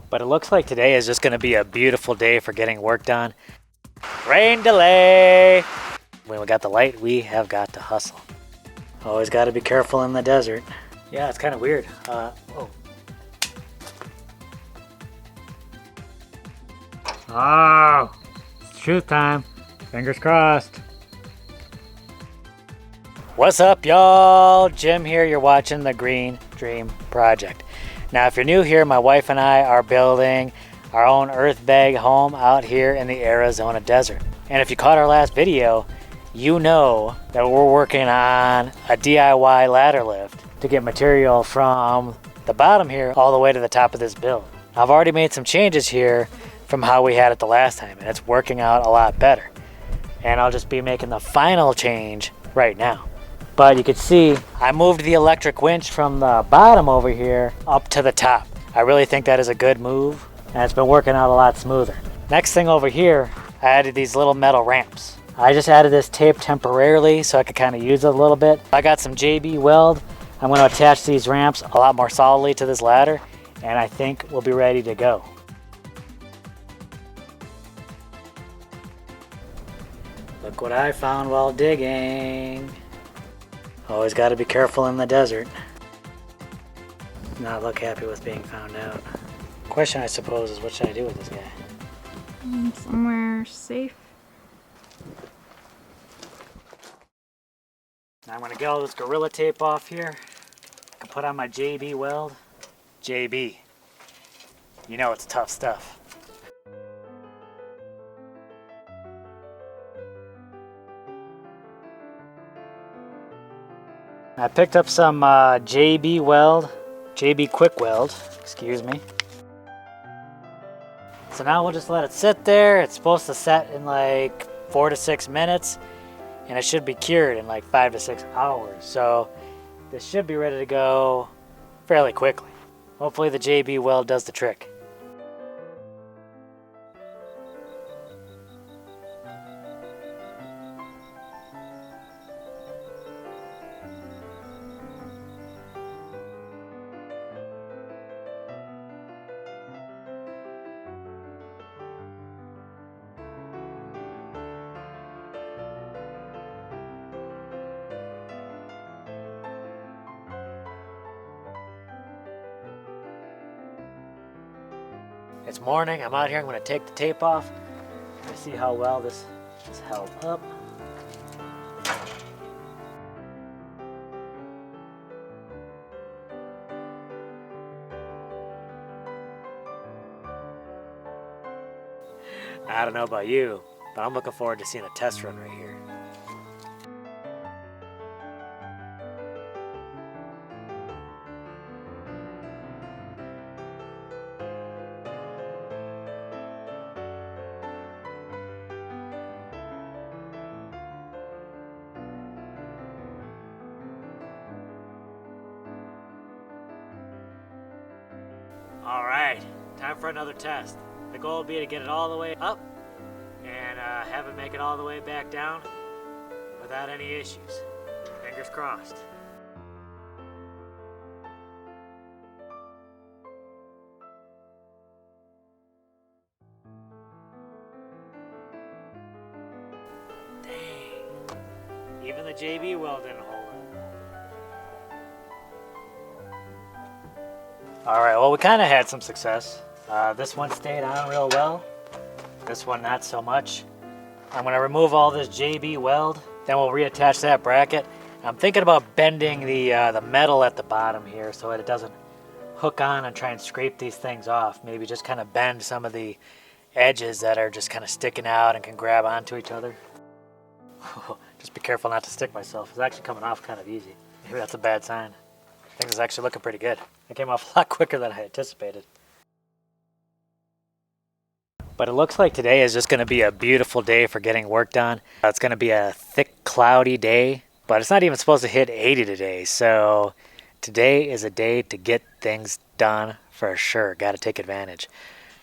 But it looks like today is just going to be a beautiful day for getting work done. Rain delay! When we got the light, we have got to hustle. Always got to be careful in the desert. Yeah, it's kind of weird. Oh, it's truth time. Fingers crossed. What's up, y'all? Jim here. You're watching the Green Dream Project. Now, if you're new here, my wife and I are building our own earthbag home out here in the Arizona desert. And if you caught our last video, you know that we're working on a DIY ladder lift to get material from the bottom here all the way to the top of this build. I've already made some changes here from how we had it the last time, and it's working out a lot better. And I'll just be making the final change right now. But you can see I moved the electric winch from the bottom over here up to the top. I really think that is a good move, and it's been working out a lot smoother. Next thing over here, I added these little metal ramps. I just added this tape temporarily so I could kind of use it a little bit. I got some JB weld. I'm going to attach these ramps a lot more solidly to this ladder, and I think we'll be ready to go. Look what I found while digging. Always got to be careful in the desert. Not look happy with being found out. Question, I suppose, is what should I do with this guy? Somewhere safe. Now I'm going to get all this Gorilla Tape off here. I can put on my JB weld. JB. You know it's tough stuff. I picked up some JB weld, JB quick weld, excuse me. So now we'll just let it sit there. It's supposed to set in like 4 to 6 minutes, and it should be cured in like 5 to 6 hours. So this should be ready to go fairly quickly. Hopefully the JB weld does the trick. It's morning, I'm out here, I'm gonna take the tape off. Let's see how well this is held up. I don't know about you, but I'm looking forward to seeing a test run right here. All right, time for another test. The goal would be to get it all the way up and have it make it all the way back down without any issues. Fingers crossed. Dang, even the JB weld didn't hold it. All right, well, we kind of had some success. This one stayed on real well. This one not so much. I'm gonna remove all this JB weld, then we'll reattach that bracket. I'm thinking about bending the metal at the bottom here so that it doesn't hook on and try and scrape these things off. Maybe just kind of bend some of the edges that are just kind of sticking out and can grab onto each other. Just be careful not to stick myself. It's actually coming off kind of easy. Maybe that's a bad sign. Things is actually looking pretty good. It came off a lot quicker than I anticipated. But it looks like today is just going to be a beautiful day for getting work done. It's going to be a thick, cloudy day, but it's not even supposed to hit 80 today. So today is a day to get things done for sure. Got to take advantage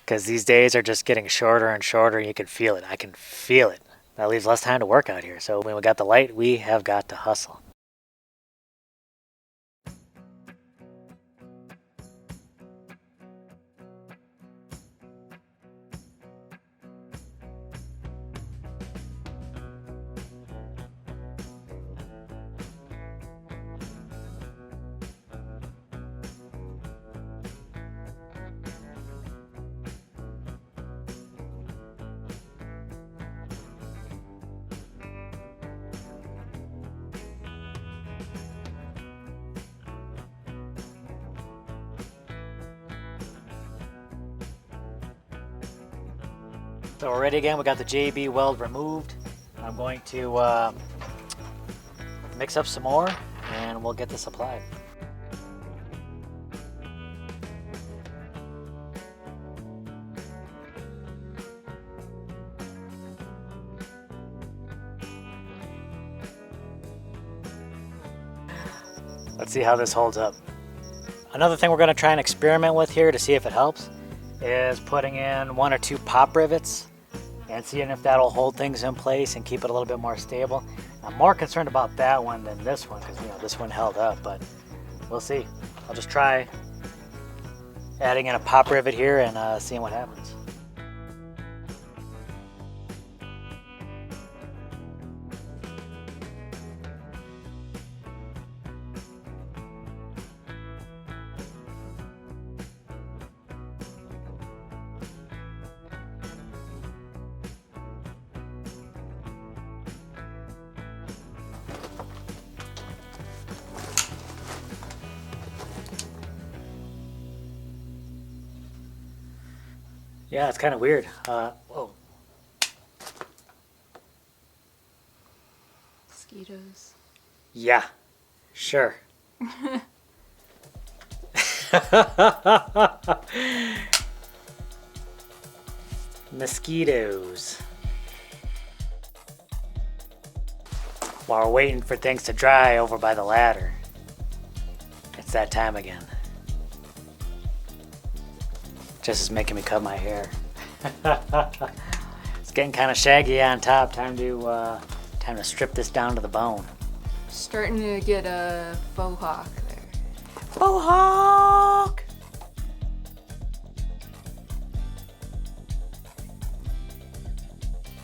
because these days are just getting shorter and shorter. And you can feel it. I can feel it. That leaves less time to work out here. So when we got the light, we have got to hustle. So we're ready again. We got the JB weld removed. I'm going to mix up some more and we'll get this applied. Let's see how this holds up. Another thing we're going to try and experiment with here to see if it helps is putting in 1 or 2 pop rivets and seeing if that'll hold things in place and keep it a little bit more stable. I'm more concerned about that one than this one because, you know, this one held up, but we'll see. I'll just try adding in a pop rivet here and seeing what happens. Yeah, it's kind of weird. Whoa. Mosquitoes. Yeah, sure. Mosquitoes. While we're waiting for things to dry over by the ladder, it's that time again. Just is making me cut my hair. It's getting kind of shaggy on top. Time to strip this down to the bone. Starting to get a faux hawk there. Faux hawk!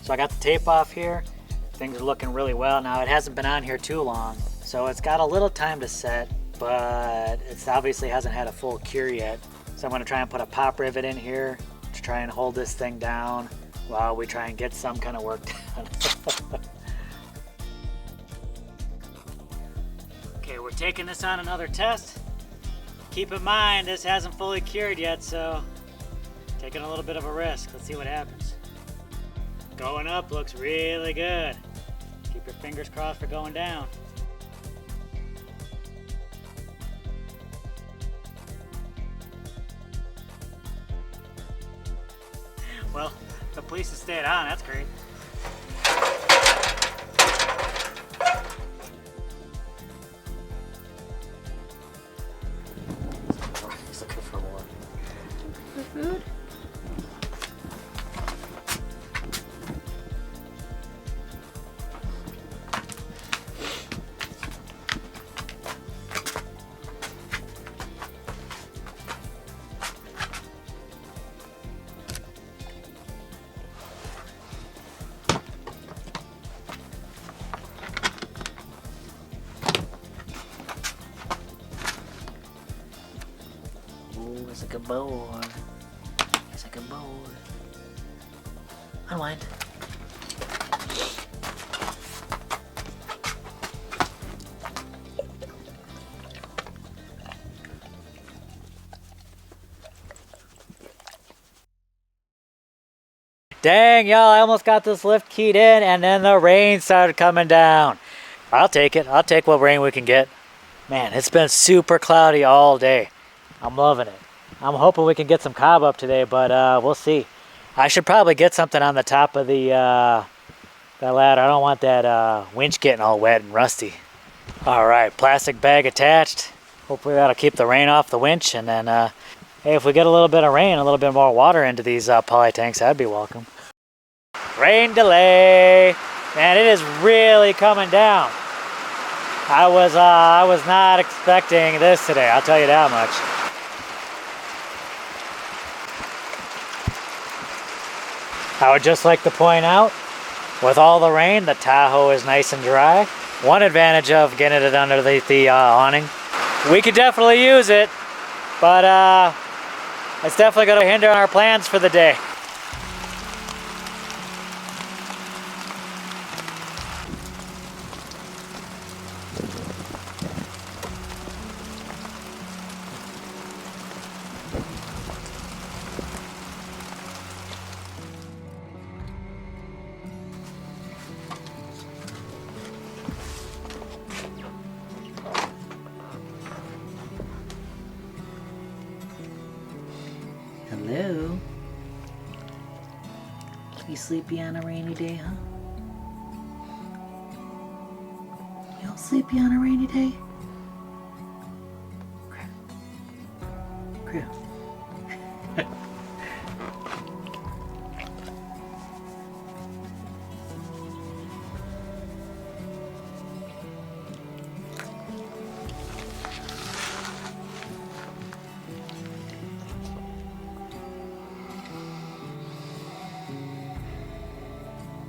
So I got the tape off here. Things are looking really well. Now it hasn't been on here too long, so it's got a little time to set, but it obviously hasn't had a full cure yet. So I'm going to try and put a pop rivet in here to try and hold this thing down while we try and get some kind of work done. Okay, we're taking this on another test. Keep in mind, this hasn't fully cured yet, so taking a little bit of a risk. Let's see what happens. Going up looks really good. Keep your fingers crossed for going down. Well, the police have stayed on, that's great. He's looking for more. For food? It's like a board. It's like a board. Unwind. Dang, y'all, I almost got this lift keyed in and then the rain started coming down. I'll take it. I'll take what rain we can get. Man, it's been super cloudy all day. I'm loving it. I'm hoping we can get some cob up today, but we'll see. I should probably get something on the top of the that ladder. I don't want that winch getting all wet and rusty. All right, plastic bag attached. Hopefully that'll keep the rain off the winch, and then hey, if we get a little bit of rain, a little bit more water into these poly tanks, that'd be welcome. Rain delay. Man, it is really coming down. I was not expecting this today, I'll tell you that much. I would just like to point out, with all the rain, the Tahoe is nice and dry. One advantage of getting it underneath the awning. We could definitely use it, but it's definitely going to hinder our plans for the day. Hello? You sleepy on a rainy day, huh? You all sleepy on a rainy day? Crew.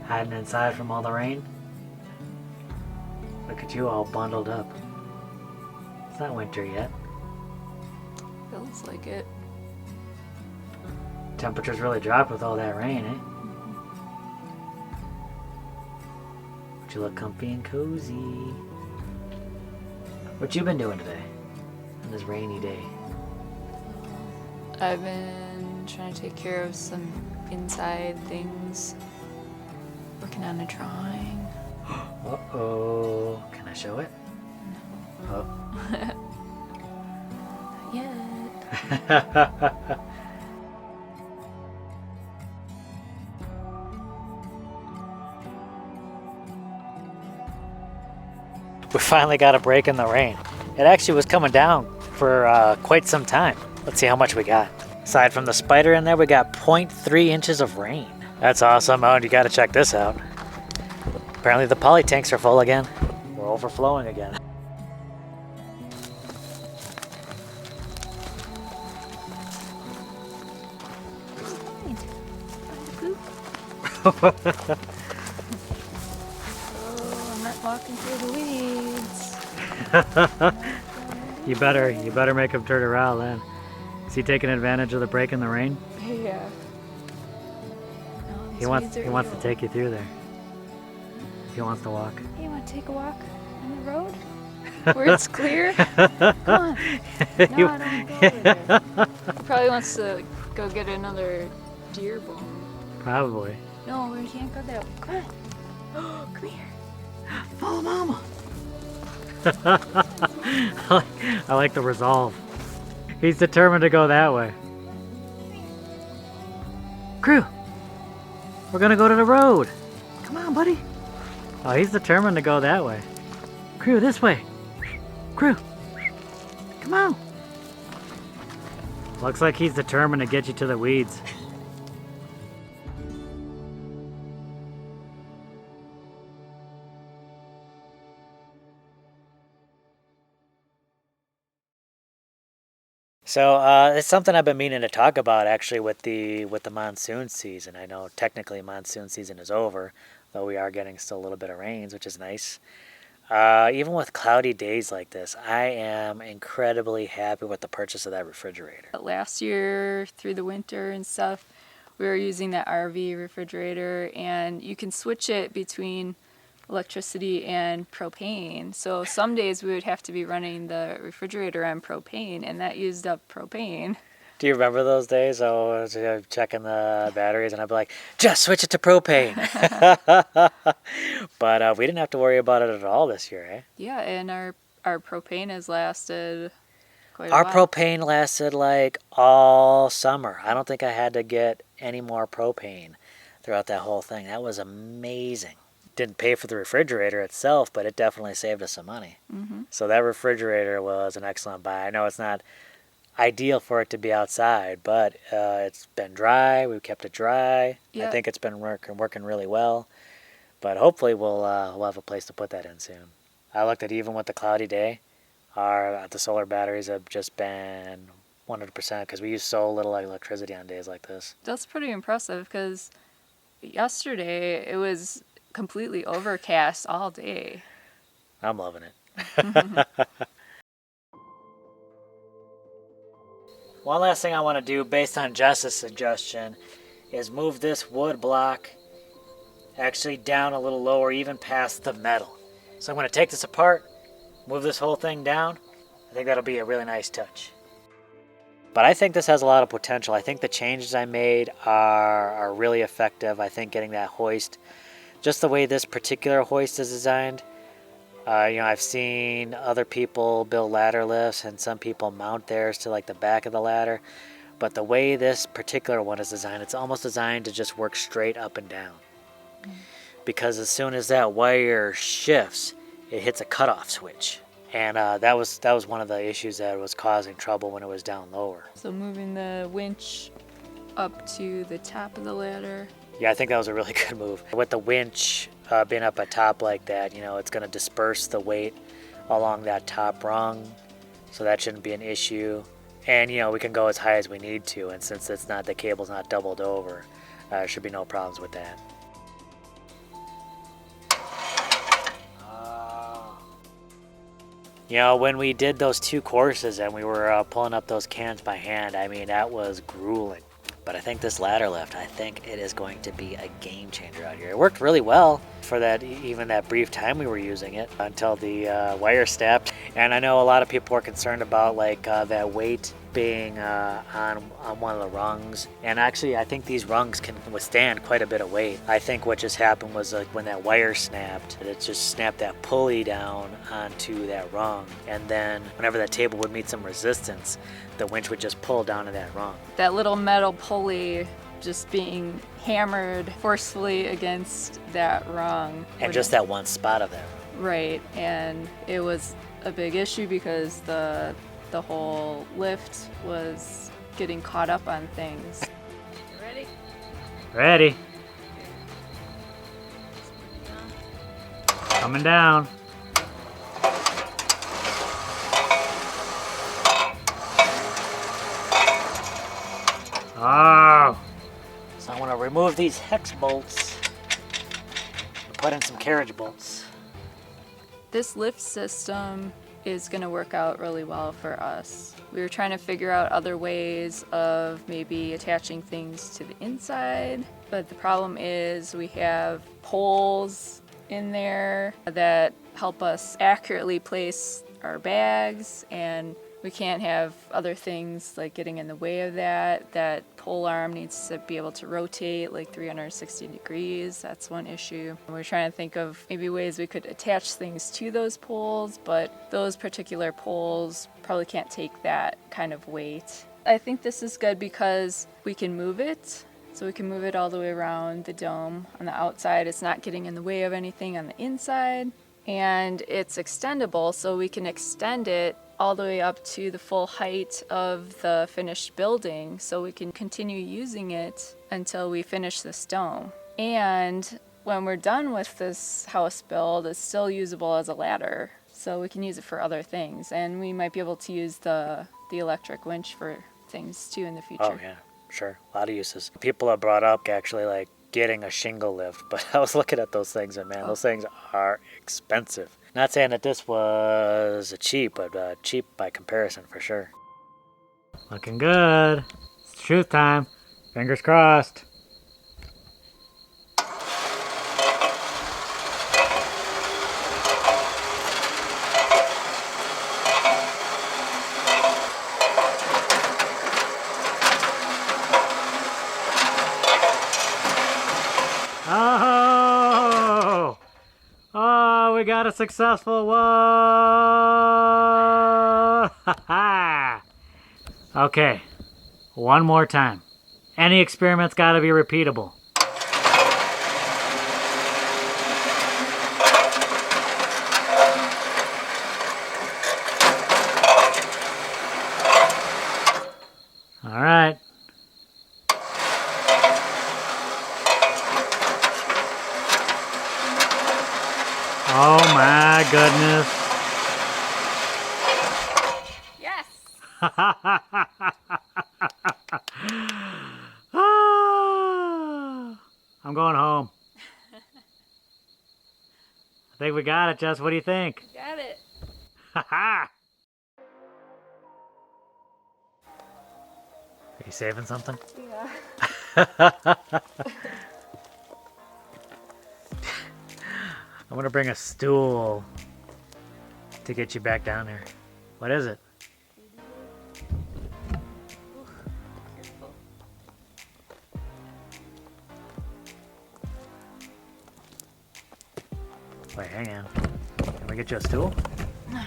Hiding inside from all the rain? Look at you all bundled up. It's not winter yet. Feels like it. Temperatures really dropped with all that rain, eh? But you look comfy and cozy. What you been doing today? On this rainy day? I've been trying to take care of some inside things. Working on a drawing. Uh-oh. Can I show it? No. Oh. Not yet. We finally got a break in the rain. It actually was coming down for quite some time. Let's see how much we got. Aside from the spider in there, we got 0.3 inches of rain. That's awesome. Oh, and you got to check this out. Apparently the poly tanks are full again. We're overflowing again. Oh, I'm not walking through the weeds. You better make him turn around then. Is he taking advantage of the break in the rain? Yeah. He wants to take you through there. He wants to walk. Hey, you want to take a walk on the road? Where it's clear? Come on. No, I don't want to go over there. He probably wants to go get another deer bone. Probably. No, we can't go that way. Come on. Oh, come here. Follow Mama. I like the resolve. He's determined to go that way. Crew, we're gonna go to the road. Come on, buddy. Oh, he's determined to go that way. Crew, this way. Crew, come on. Looks like he's determined to get you to the weeds. So it's something I've been meaning to talk about actually with the monsoon season. I know technically monsoon season is over, though we are getting still a little bit of rains, which is nice. Even with cloudy days like this, I am incredibly happy with the purchase of that refrigerator. Last year, through the winter and stuff, we were using that RV refrigerator, and you can switch it between electricity and propane. So some days we would have to be running the refrigerator on propane, and that used up propane. Do you remember those days? I was checking the batteries, and I'd be like, just switch it to propane. But we didn't have to worry about it at all this year, eh? Yeah, and our propane has lasted quite a Our while. propane lasted like all summer. I don't think I had to get any more propane throughout that whole thing. That was amazing. Didn't pay for the refrigerator itself, but it definitely saved us some money. Mm-hmm. So that refrigerator was an excellent buy. I know it's not ideal for it to be outside, but it's been dry. We've kept it dry. Yeah. I think it's been working really well. But hopefully we'll have a place to put that in soon. I looked at even with the cloudy day, the solar batteries have just been 100% because we use so little electricity on days like this. That's pretty impressive because yesterday it was completely overcast all day. I'm loving it. One last thing I want to do based on Jess's suggestion is move this wood block actually down a little lower, even past the metal. So I'm going to take this apart, move this whole thing down. I think that'll be a really nice touch. But I think this has a lot of potential. I think the changes I made are really effective. I think getting that hoist, just the way this particular hoist is designed, I've seen other people build ladder lifts and some people mount theirs to like the back of the ladder. But the way this particular one is designed, it's almost designed to just work straight up and down. Because as soon as that wire shifts, it hits a cutoff switch. And that was one of the issues that was causing trouble when it was down lower. So moving the winch up to the top of the ladder. Yeah, I think that was a really good move. With the winch being up at top like that, you know, it's going to disperse the weight along that top rung. So that shouldn't be an issue. And, you know, we can go as high as we need to. And since the cable's not doubled over, there should be no problems with that. You know, when we did those 2 courses and we were pulling up those cans by hand, I mean, that was grueling. But I think this ladder lift, I think it is going to be a game changer out here. It worked really well for that, even that brief time we were using it until the wire snapped. And I know a lot of people were concerned about like that weight being on one of the rungs. And actually, I think these rungs can withstand quite a bit of weight. I think what just happened was like when that wire snapped, it just snapped that pulley down onto that rung. And then whenever that table would meet some resistance, the winch would just pull down to that rung. That little metal pulley just being hammered forcefully against that rung. And just that one spot of that. Right, and it was a big issue because the whole lift was getting caught up on things. Ready? Ready. Coming down. Oh. So I want to remove these hex bolts and put in some carriage bolts. This lift system is going to work out really well for us. We were trying to figure out other ways of maybe attaching things to the inside, but the problem is we have poles in there that help us accurately place our bags, and we can't have other things like getting in the way of that. That pole arm needs to be able to rotate like 360 degrees. That's one issue. We're trying to think of maybe ways we could attach things to those poles, but those particular poles probably can't take that kind of weight. I think this is good because we can move it. So we can move it all the way around the dome. On the outside, it's not getting in the way of anything on the inside. And it's extendable, so we can extend it all the way up to the full height of the finished building, so we can continue using it until we finish this dome. And when we're done with this house build, it's still usable as a ladder, so we can use it for other things. And we might be able to use the electric winch for things too in the future. Oh yeah, sure, a lot of uses. People have brought up actually like getting a shingle lift, but I was looking at those things and man, those things are expensive. Not saying that this was cheap, but cheap by comparison for sure. Looking good. It's truth time. Fingers crossed. Oh! Oh, we got a successful one! Okay, one more time. Any experiment's got to be repeatable. All right. Oh my goodness. Yes! I'm going home. I think we got it, Jess. What do you think? Got it. Are you saving something? Yeah. I'm gonna bring a stool to get you back down there. What is it? Careful. Wait, hang on. Can we get you a stool? No.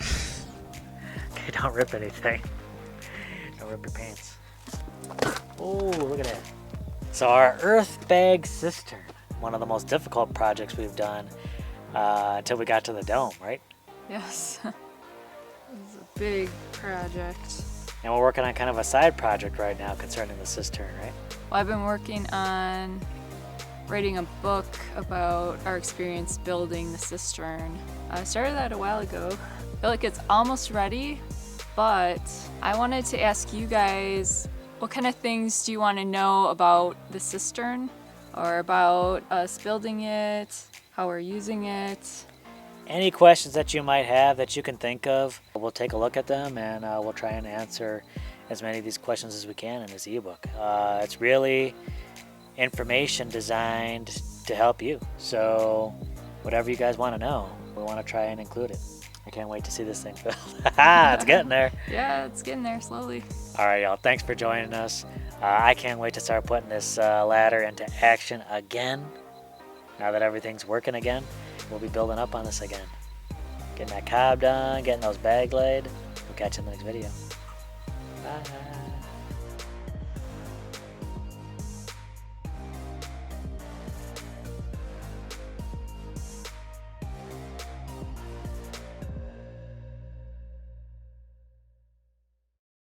Okay, don't rip anything. Don't rip your pants. Oh, look at that. So our earth bag cistern, one of the most difficult projects we've done until we got to the dome, right? Yes. It's a big project. And we're working on kind of a side project right now concerning the cistern, right? Well, I've been working on writing a book about our experience building the cistern. I started that a while ago. I feel like it's almost ready, but I wanted to ask you guys, what kind of things do you want to know about the cistern or about us building it, how we're using it? Any questions that you might have that you can think of, we'll take a look at them and we'll try and answer as many of these questions as we can in this ebook. It's really information designed to help you. So whatever you guys want to know, we want to try and include it. I can't wait to see this thing built. It's getting there. Yeah, it's getting there slowly. All right, y'all. Thanks for joining us. I can't wait to start putting this ladder into action again. Now that everything's working again, we'll be building up on this again. Getting that cob done, getting those bags laid. We'll catch you in the next video. Bye.